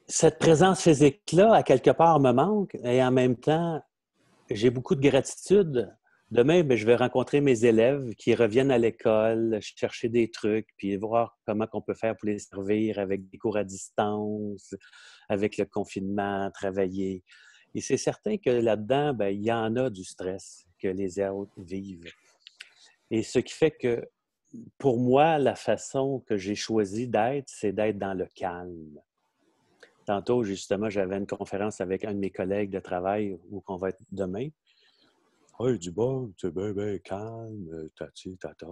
cette présence physique-là, à quelque part, me manque et en même temps, j'ai beaucoup de gratitude. Demain, ben, je vais rencontrer mes élèves qui reviennent à l'école, chercher des trucs, puis voir comment on peut faire pour les servir avec des cours à distance, avec le confinement, travailler. Et c'est certain que là-dedans, ben, il y en a du stress que les autres vivent. Et ce qui fait que, pour moi, la façon que j'ai choisi d'être, c'est d'être dans le calme. Tantôt, justement, j'avais une conférence avec un de mes collègues de travail où on va être demain. Ah, il dit, bon, tu es bien, bien calme, tati, tata.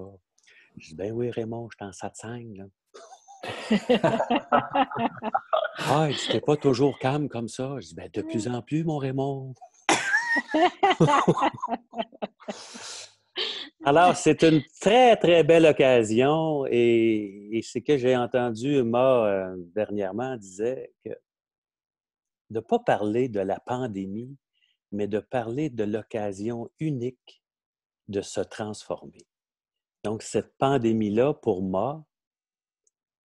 Je dis, ben oui, Raymond, je suis en satsang, là. Ah, il dit, t'es pas toujours calme comme ça. Je dis, ben de plus en plus, mon Raymond. Alors, c'est une très, très belle occasion et ce que j'ai entendu, dernièrement, disait que de ne pas parler de la pandémie, mais de parler de l'occasion unique de se transformer. Donc, cette pandémie-là, pour moi,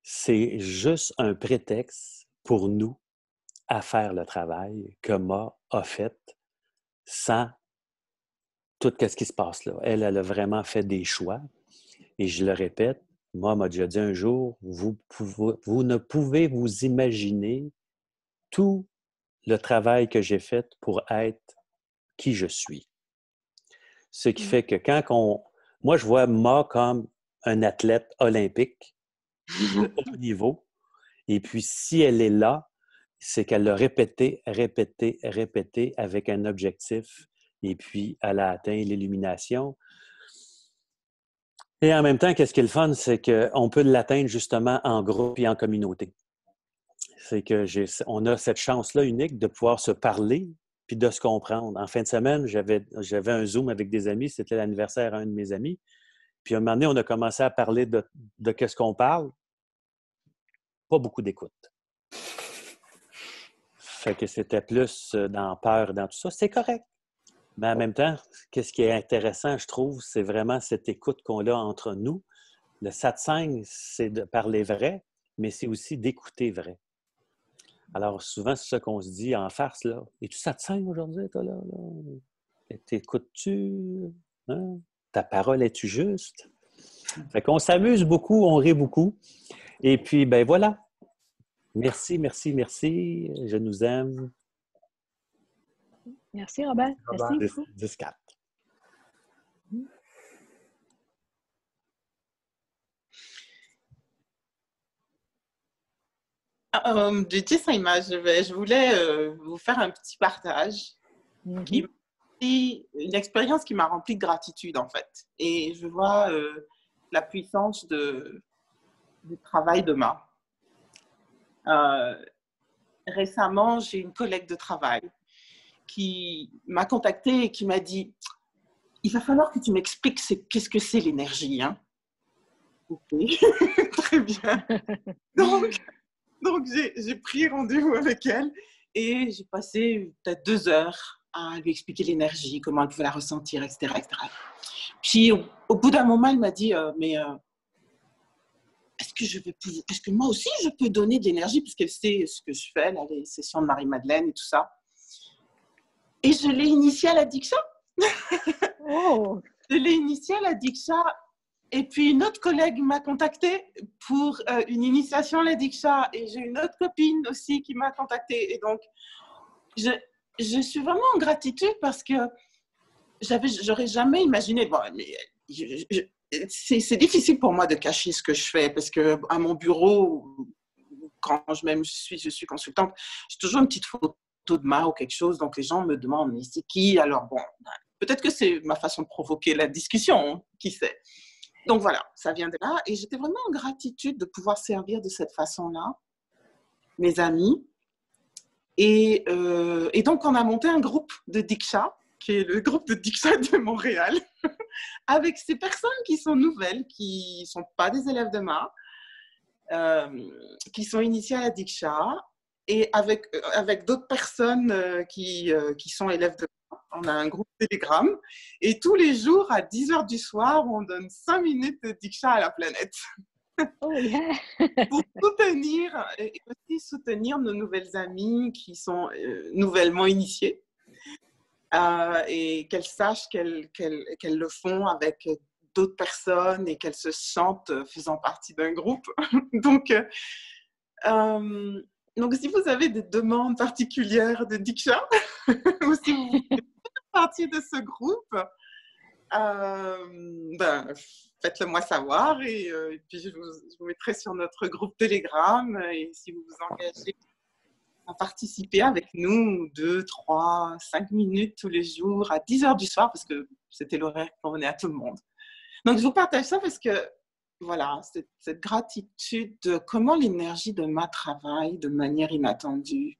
c'est juste un prétexte pour nous à faire le travail que Ma a fait sans tout ce qui se passe là. Elle a vraiment fait des choix. Et je le répète, Ma m'a déjà dit un jour, vous ne pouvez vous imaginer tout le travail que j'ai fait pour être qui je suis. Ce qui fait que moi, je vois Ma comme un athlète olympique de haut niveau. Et puis, si elle est là, c'est qu'elle l'a répété, répété, répété avec un objectif. Et puis, elle a atteint l'illumination. Et en même temps, qu'est-ce qui est le fun, c'est qu'on peut l'atteindre justement en groupe et en communauté. C'est qu'on a cette chance-là unique de pouvoir se parler puis de se comprendre. En fin de semaine, j'avais un Zoom avec des amis. C'était l'anniversaire d'un de mes amis. Puis à un moment donné, on a commencé à parler de qu'est-ce qu'on parle. Pas beaucoup d'écoute. Fait que c'était plus dans peur, dans tout ça. C'est correct. Mais en même temps, qu'est-ce qui est intéressant, je trouve, c'est vraiment cette écoute qu'on a entre nous. Le satsang, c'est de parler vrai, mais c'est aussi d'écouter vrai. Alors, souvent, c'est ça qu'on se dit en farce, là. Es-tu satsang aujourd'hui, toi, là? T'écoutes-tu? Hein? Ta parole, es-tu juste? Fait qu'on s'amuse beaucoup, on rit beaucoup. Et puis, ben voilà. Merci, merci, merci. Je nous aime.
Merci, Robert. Merci beaucoup.
10-4.
Du dessin image, je voulais vous faire un petit partage. Une expérience qui m'a remplie de gratitude, en fait. Et je vois la puissance du travail de Ma. Récemment, j'ai une collègue de travail qui m'a contactée et qui m'a dit « Il va falloir que tu m'expliques qu'est-ce que c'est l'énergie. Hein? » Ok, très bien. Donc j'ai pris rendez-vous avec elle et j'ai passé peut-être 2 heures à lui expliquer l'énergie, comment elle pouvait la ressentir, etc. etc. Puis au bout d'un moment, elle m'a dit est-ce que moi aussi je peux donner de l'énergie, puisqu'elle sait ce que je fais, là, les sessions de Marie-Madeleine et tout ça. Et je l'ai initiée à la Diksha.
Oh.
Je l'ai initiée à la Diksha. Et puis une autre collègue m'a contactée pour une initiation à la Diksha. Et j'ai une autre copine aussi qui m'a contactée. Et donc, je suis vraiment en gratitude parce que j'aurais jamais imaginé. Bon, mais c'est difficile pour moi de cacher ce que je fais parce que à mon bureau, quand je suis consultante, j'ai toujours une petite photo de Ma ou quelque chose. Donc les gens me demandent mais c'est qui? Alors bon, peut-être que c'est ma façon de provoquer la discussion, hein, qui sait. Donc voilà, ça vient de là. Et j'étais vraiment en gratitude de pouvoir servir de cette façon-là mes amis. Et donc, on a monté un groupe de Diksha, qui est le groupe de Diksha de Montréal, avec ces personnes qui sont nouvelles, qui ne sont pas des élèves de Ma, qui sont initiées à la Diksha, et avec d'autres personnes qui sont élèves de Ma. On a un groupe Telegram, et tous les jours, à 10h du soir, on donne 5 minutes de Diksha à la planète.
Oh yeah!
Pour soutenir et aussi soutenir nos nouvelles amies qui sont nouvellement initiées et qu'elles sachent qu'elles le font avec d'autres personnes et qu'elles se sentent faisant partie d'un groupe. Donc, si vous avez des demandes particulières de Diksha ou si vous voulez faire partie de ce groupe, faites-le moi savoir et puis je vous mettrai sur notre groupe Telegram et si vous vous engagez à participer avec nous 2, 3, 5 minutes tous les jours à 10h du soir parce que c'était l'horaire qui convenait à tout le monde. Donc je vous partage ça parce que voilà, cette gratitude de comment l'énergie de ma travaille de manière inattendue.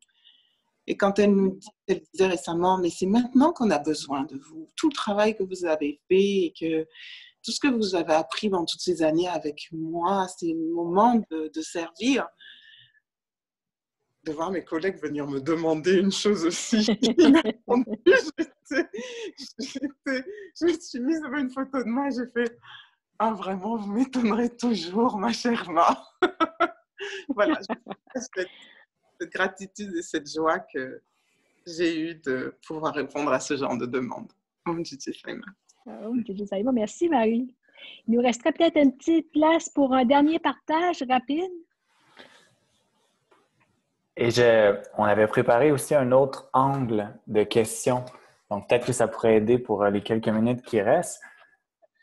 Et quand elle disait récemment, mais c'est maintenant qu'on a besoin de vous. Tout le travail que vous avez fait et que tout ce que vous avez appris dans toutes ces années avec moi, c'est le moment de servir. De voir mes collègues venir me demander une chose aussi inattendue. Je me suis mise devant une photo de moi et j'ai fait « Ah, vraiment, vous m'étonnerez toujours, ma chère Ma. » Voilà, cette gratitude et cette joie que j'ai eue de pouvoir répondre à ce genre de demande.
Merci, Marie. Il nous resterait peut-être une petite place pour un dernier partage rapide.
Et on avait préparé aussi un autre angle de questions. Donc, peut-être que ça pourrait aider pour les quelques minutes qui restent.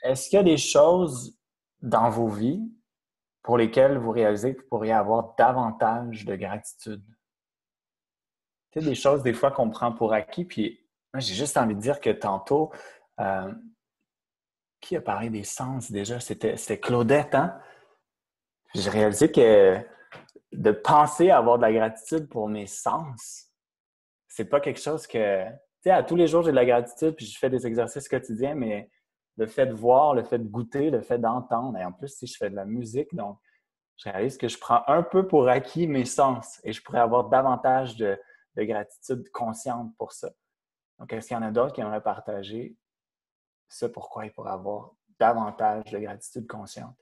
Est-ce qu'il y a des choses dans vos vies pour lesquelles vous réalisez que vous pourriez avoir davantage de gratitude? Tu sais, des choses des fois qu'on prend pour acquis. Puis, moi, j'ai juste envie de dire que tantôt, qui a parlé des sens déjà? C'était Claudette, hein? J'ai réalisé que de penser à avoir de la gratitude pour mes sens, c'est pas quelque chose que... Tu sais, à tous les jours, j'ai de la gratitude puis je fais des exercices quotidiens, mais le fait de voir, le fait de goûter, le fait d'entendre, et en plus, si je fais de la musique, donc je réalise que je prends un peu pour acquis mes sens et je pourrais avoir davantage de gratitude consciente pour ça. Donc, est-ce qu'il y en a d'autres qui aimeraient partager ça, pourquoi ils pourraient avoir davantage de gratitude consciente?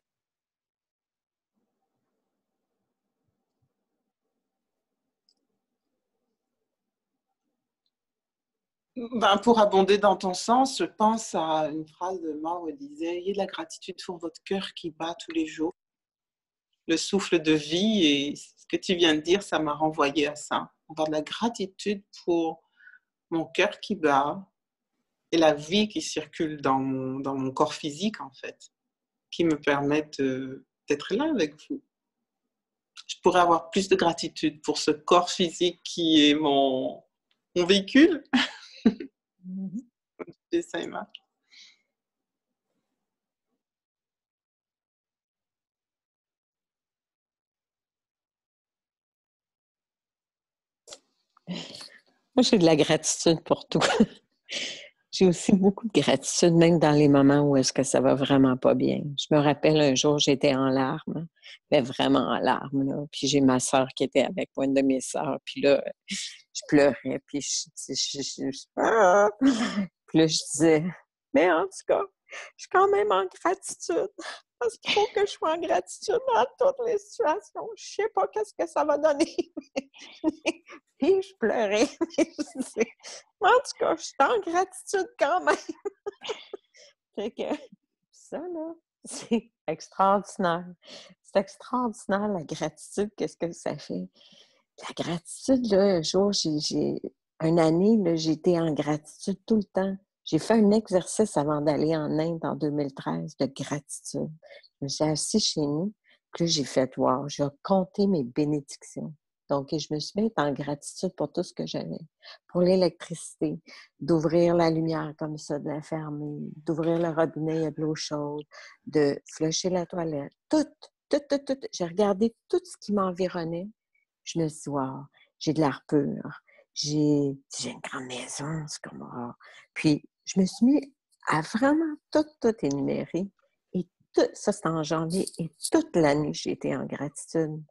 Pour abonder dans ton sens, je pense à une phrase de Ma où elle disait « Ayez de la gratitude pour votre cœur qui bat tous les jours. » Le souffle de vie et ce que tu viens de dire, ça m'a renvoyé à ça. Avoir de la gratitude pour mon cœur qui bat et la vie qui circule dans mon corps physique, en fait, qui me permettent d'être là avec vous. Je pourrais avoir plus de gratitude pour ce corps physique qui est mon véhicule. C'est ça, Emma.
Moi, j'ai de la gratitude pour tout. J'ai aussi beaucoup de gratitude, même dans les moments où est-ce que ça va vraiment pas bien. Je me rappelle un jour, j'étais en larmes, mais vraiment en larmes, là. Puis j'ai ma sœur qui était avec moi, une de mes sœurs, puis là, je pleurais, puis puis là, je disais, mais en tout cas, je suis quand même en gratitude. Parce qu'il faut que je sois en gratitude dans toutes les situations. Je sais pas qu'est-ce que ça va donner. Puis je pleurais. En tout cas, je suis en gratitude quand même. Fait que ça, là, c'est extraordinaire. C'est extraordinaire, la gratitude, qu'est-ce que ça fait. La gratitude, là, un jour, une année, là, j'ai été en gratitude tout le temps. J'ai fait un exercice avant d'aller en Inde en 2013 de gratitude. Je me suis assise chez nous, puis là, j'ai fait wow, j'ai compté mes bénédictions. Donc, je me suis mise en gratitude pour tout ce que j'avais. Pour l'électricité, d'ouvrir la lumière comme ça, de la fermer, d'ouvrir le robinet, il y a de l'eau chaude, de flusher la toilette. Tout. J'ai regardé tout ce qui m'environnait. Je me suis dit, wow, j'ai de l'air pur. J'ai une grande maison, c'est comme rare. Puis, je me suis mis à vraiment tout énumérer. Et tout, ça, c'est en janvier. Et toute l'année, j'ai été en gratitude.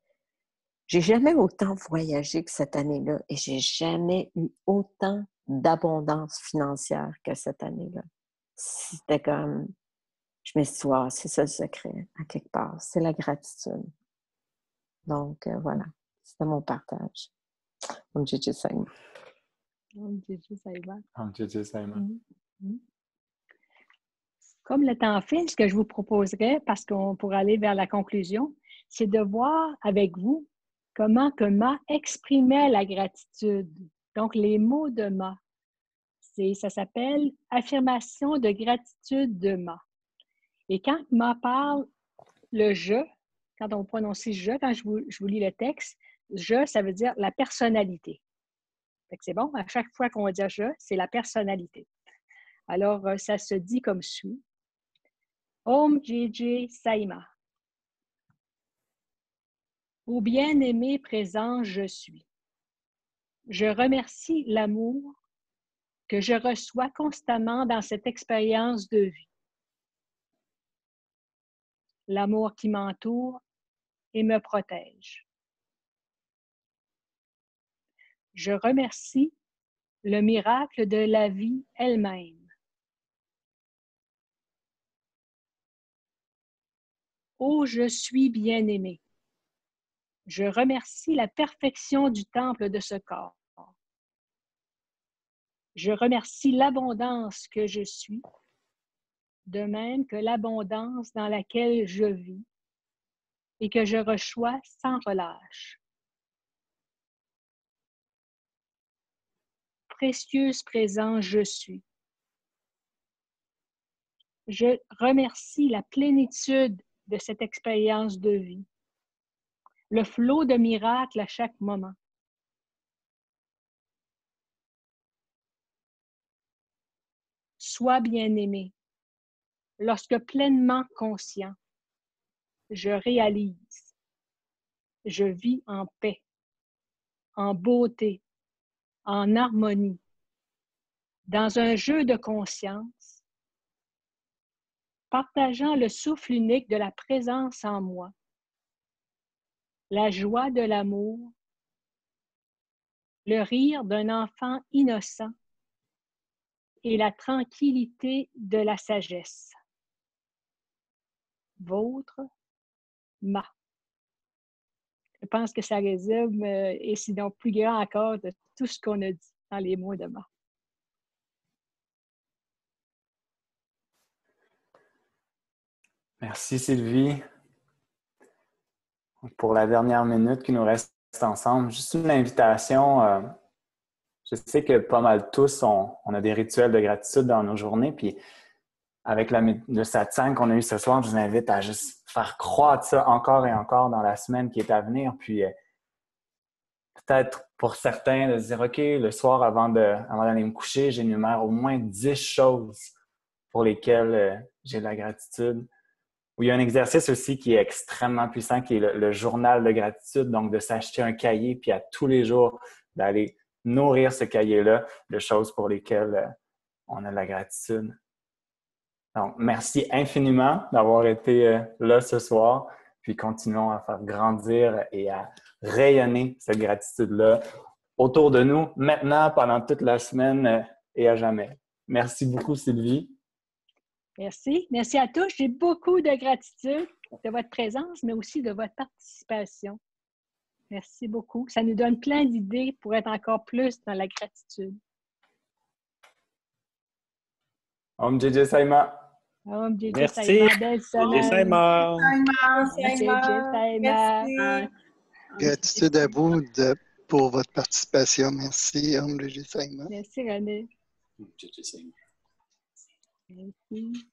J'ai jamais autant voyagé que cette année-là. Et j'ai jamais eu autant d'abondance financière que cette année-là. C'était comme... je me suis dit, wow, c'est ça le secret, à quelque part, c'est la gratitude. Donc, voilà, c'était mon partage. Om Jiji Saima.
Om Jiji Saima.
Om Jiji Saima.
Comme le temps file, ce que je vous proposerais, parce qu'on pourrait aller vers la conclusion, c'est de voir avec vous comment que Ma exprimait la gratitude. Donc, les mots de Ma. Ça s'appelle « Affirmation de gratitude de Ma ». Et quand Ma parle, le « je », quand on prononce « je », quand je vous lis le texte, « je », ça veut dire la personnalité. C'est bon, à chaque fois qu'on va dire « je », c'est la personnalité. Alors, ça se dit comme suit. Om Jiji Saima. Ô bien-aimé présent, je suis. Je remercie l'amour que je reçois constamment dans cette expérience de vie. L'amour qui m'entoure et me protège. Je remercie le miracle de la vie elle-même. Ô je suis bien-aimé. Je remercie la perfection du temple de ce corps. Je remercie l'abondance que je suis, de même que l'abondance dans laquelle je vis et que je reçois sans relâche. Précieuse présence je suis. Je remercie la plénitude de cette expérience de vie, le flot de miracles à chaque moment. Sois bien-aimé. Lorsque pleinement conscient, je réalise, je vis en paix, en beauté, en harmonie, dans un jeu de conscience, partageant le souffle unique de la présence en moi, la joie de l'amour, le rire d'un enfant innocent et la tranquillité de la sagesse. Votre Ma. Je pense que ça résume, et sinon plus grand encore, de tout ce qu'on a dit dans les mots de Ma.
Merci Sylvie. Pour la dernière minute qui nous reste ensemble, juste une invitation. Je sais que pas mal tous, on a des rituels de gratitude dans nos journées, puis avec le satsang qu'on a eu ce soir, je vous invite à juste faire croître ça encore et encore dans la semaine qui est à venir, puis peut-être pour certains de se dire, OK, le soir avant d'aller me coucher, j'énumère au moins 10 choses pour lesquelles j'ai de la gratitude. Il y a un exercice aussi qui est extrêmement puissant, qui est le journal de gratitude, donc de s'acheter un cahier, puis à tous les jours, d'aller nourrir ce cahier-là de choses pour lesquelles on a de la gratitude. Donc, merci infiniment d'avoir été là ce soir, puis continuons à faire grandir et à rayonner cette gratitude-là autour de nous, maintenant, pendant toute la semaine et à jamais. Merci beaucoup, Sylvie.
Merci. Merci à tous. J'ai beaucoup de gratitude de votre présence, mais aussi de votre participation. Merci beaucoup. Ça nous donne plein d'idées pour être encore plus dans la gratitude.
Om Jiji Saima.
Om Jiji
Merci.
Saima. Belle semaine.
Saima.
Saima.
Gratitude à vous pour votre participation. Merci, Om Jiji Saima.
Merci, René.
Om Jiji Saima.
Merci.